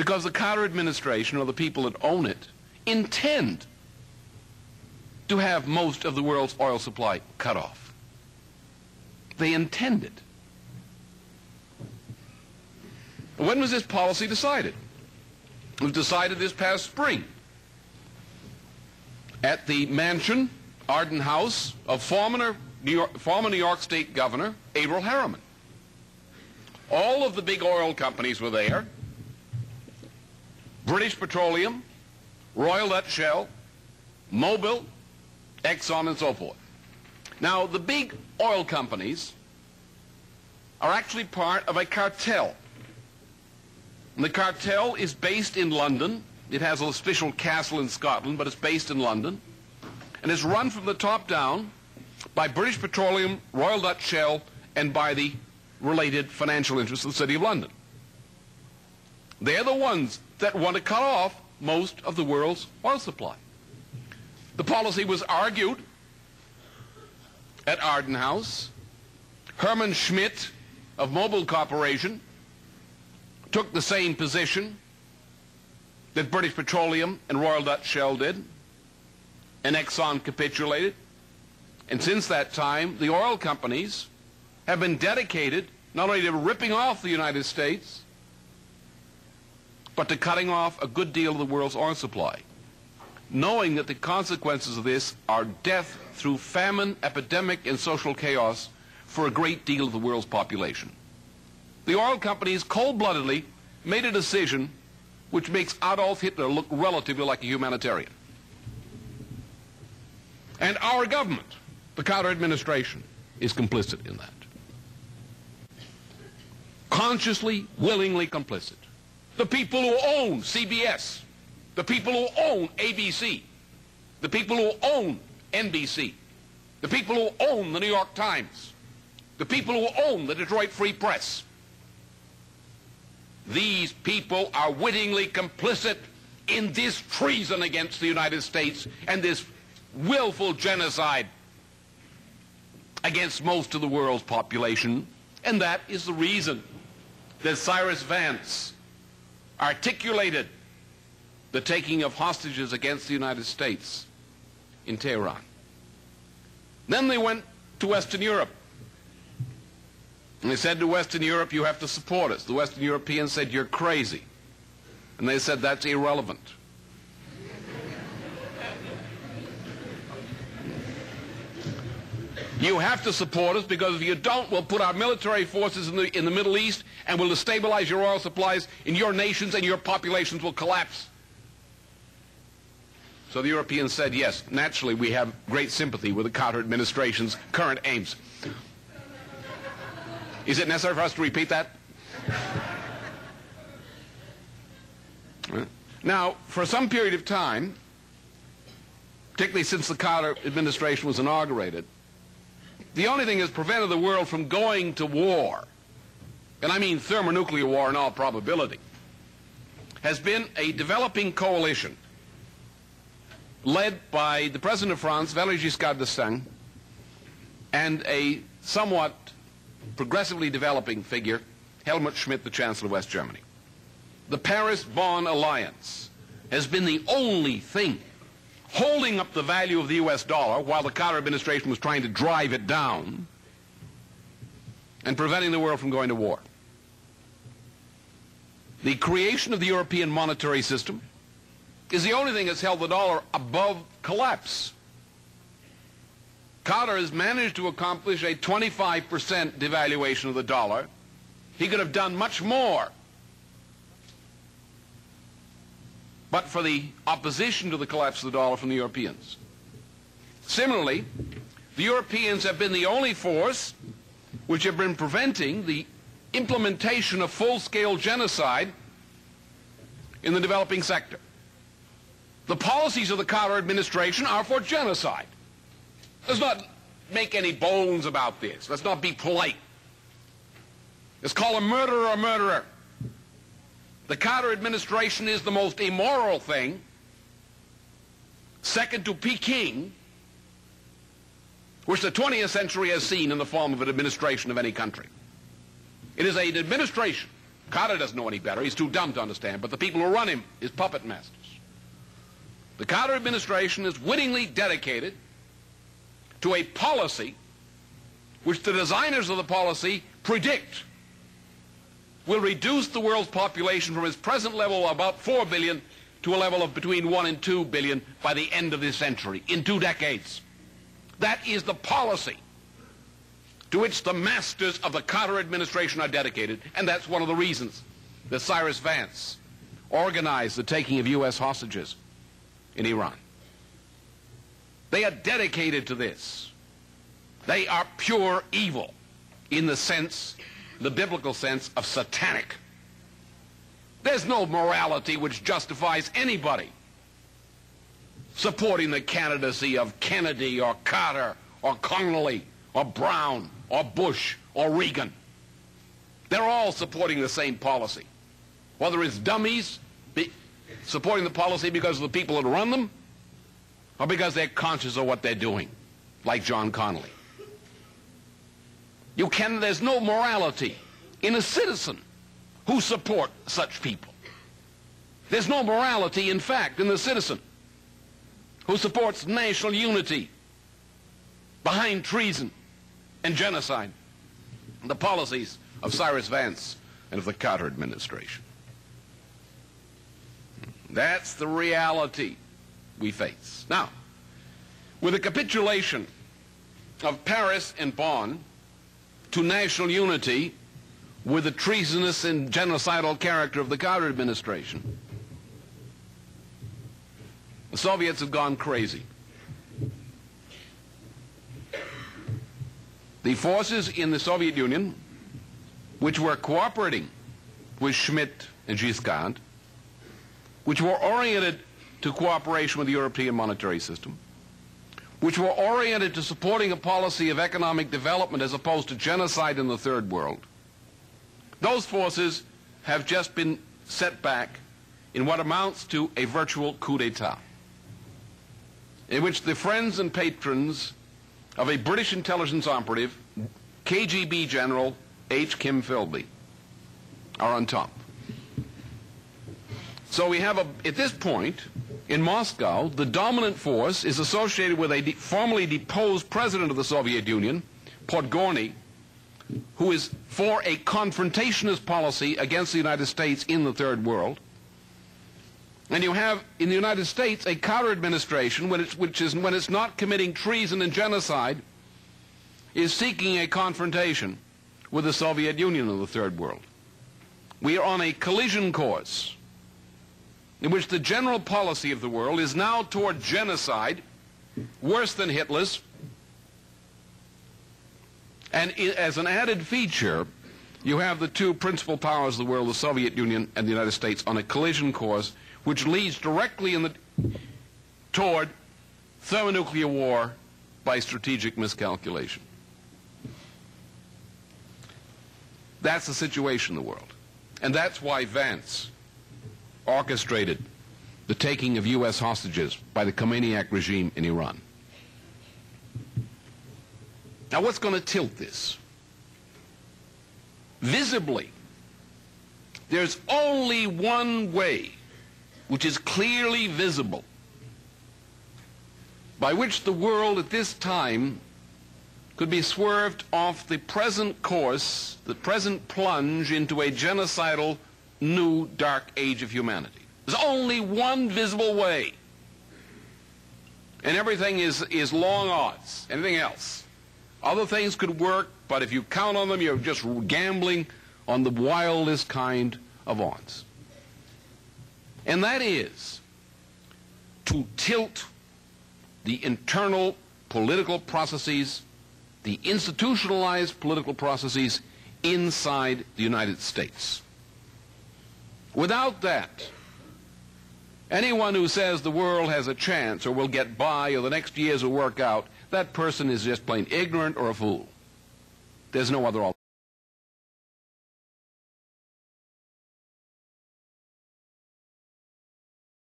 Because the Carter administration, or the people that own it, intend to have most of the world's oil supply cut off. They intend it. When was this policy decided? It was decided this past spring at the mansion, Arden House, of former New York State Governor Averell Harriman. All of the big oil companies were there: British Petroleum, Royal Dutch Shell, Mobil, Exxon, and so forth. Now, the big oil companies are actually part of a cartel. And the cartel is based in London. It has an official castle in Scotland, but it's based in London. And it's run from the top down by British Petroleum, Royal Dutch Shell, and by the related financial interests of the City of London. They're the ones that want to cut off most of the world's oil supply. The policy was argued at Arden House. Herman Schmidt of Mobil Corporation took the same position that British Petroleum and Royal Dutch Shell did, and Exxon capitulated. And since that time, the oil companies have been dedicated not only to ripping off the United States, but to cutting off a good deal of the world's oil supply, knowing that the consequences of this are death through famine, epidemic, and social chaos for a great deal of the world's population. The oil companies cold-bloodedly made a decision which makes Adolf Hitler look relatively like a humanitarian. And our government, the Carter administration, is complicit in that. Consciously, willingly complicit. The people who own CBS, the people who own ABC, the people who own NBC, the people who own the New York Times, the people who own the Detroit Free Press. These people are wittingly complicit in this treason against the United States and this willful genocide against most of the world's population. And that is the reason that Cyrus Vance articulated the taking of hostages against the United States in Tehran. Then they went to Western Europe. And they said to Western Europe, you have to support us. The Western Europeans said, you're crazy. And they said, that's irrelevant. You have to support us, because if you don't, we'll put our military forces in the Middle East and we'll destabilize your oil supplies in your nations, and your populations will collapse. So the Europeans said, yes, naturally we have great sympathy with the Carter administration's current aims. Is it necessary for us to repeat that? Now, for some period of time, particularly since the Carter administration was inaugurated, the only thing that's prevented the world from going to war, and I mean thermonuclear war in all probability, has been a developing coalition led by the President of France, Valéry Giscard d'Estaing, and a somewhat progressively developing figure, Helmut Schmidt, the Chancellor of West Germany. The Paris-Bonn alliance has been the only thing holding up the value of the U.S. dollar while the Carter administration was trying to drive it down and preventing the world from going to war. The creation of the European monetary system is the only thing that's held the dollar above collapse. Carter has managed to accomplish a 25% devaluation of the dollar. He could have done much more, but for the opposition to the collapse of the dollar from the Europeans. Similarly, the Europeans have been the only force which have been preventing the implementation of full-scale genocide in the developing sector. The policies of the Carter administration are for genocide. Let's not make any bones about this. Let's not be polite. Let's call a murderer a murderer. The Carter administration is the most immoral thing, second to Peking, which the 20th century has seen in the form of an administration of any country. It is an administration Carter doesn't know any better. He's too dumb to understand. But the people who run him, his puppet masters. The Carter administration is wittingly dedicated to a policy which the designers of the policy predict will reduce the world's population from its present level of about 4 billion to a level of between 1 and 2 billion by the end of this century, in 2 decades. That is the policy to which the masters of the Carter administration are dedicated, and that's one of the reasons that Cyrus Vance organized the taking of U.S. hostages in Iran. They are dedicated to this. They are pure evil in the sense, the biblical sense, of satanic. There's no morality which justifies anybody supporting the candidacy of Kennedy or Carter or Connolly or Brown or Bush or Reagan. They're all supporting the same policy. Whether it's dummies supporting the policy because of the people that run them or because they're conscious of what they're doing, like John Connolly. There's no morality in a citizen who support such people. There's no morality, in fact, in the citizen who supports national unity behind treason and genocide, the policies of Cyrus Vance and of the Carter administration. That's the reality we face. Now, with the capitulation of Paris and Bonn to national unity with the treasonous and genocidal character of the Carter administration, the Soviets have gone crazy. The forces in the Soviet Union, which were cooperating with Schmidt and Giscard, which were oriented to cooperation with the European monetary system, which were oriented to supporting a policy of economic development as opposed to genocide in the Third World, those forces have just been set back in what amounts to a virtual coup d'etat, in which the friends and patrons of a British intelligence operative, KGB General H. Kim Philby, are on top. So we have, at this point, in Moscow, the dominant force is associated with a formerly deposed president of the Soviet Union, Podgorny, who is for a confrontationist policy against the United States in the Third World. And you have, in the United States, a Carter administration, when it's not committing treason and genocide, is seeking a confrontation with the Soviet Union of the Third World. We are on a collision course in which the general policy of the world is now toward genocide, worse than Hitler's. And as an added feature, you have the two principal powers of the world, the Soviet Union and the United States, on a collision course which leads directly toward thermonuclear war by strategic miscalculation. That's the situation in the world. And that's why Vance orchestrated the taking of U.S. hostages by the Khomeiniac regime in Iran. Now, what's going to tilt this? Visibly, there's only one way, which is clearly visible, by which the world at this time could be swerved off the present course, the present plunge into a genocidal new dark age of humanity. There's only one visible way. And everything is long odds. Anything else. Other things could work, but if you count on them, you're just gambling on the wildest kind of odds. And that is to tilt the internal political processes, the institutionalized political processes inside the United States. Without that, anyone who says the world has a chance or will get by or the next years will work out, that person is just plain ignorant or a fool. There's no other alternative.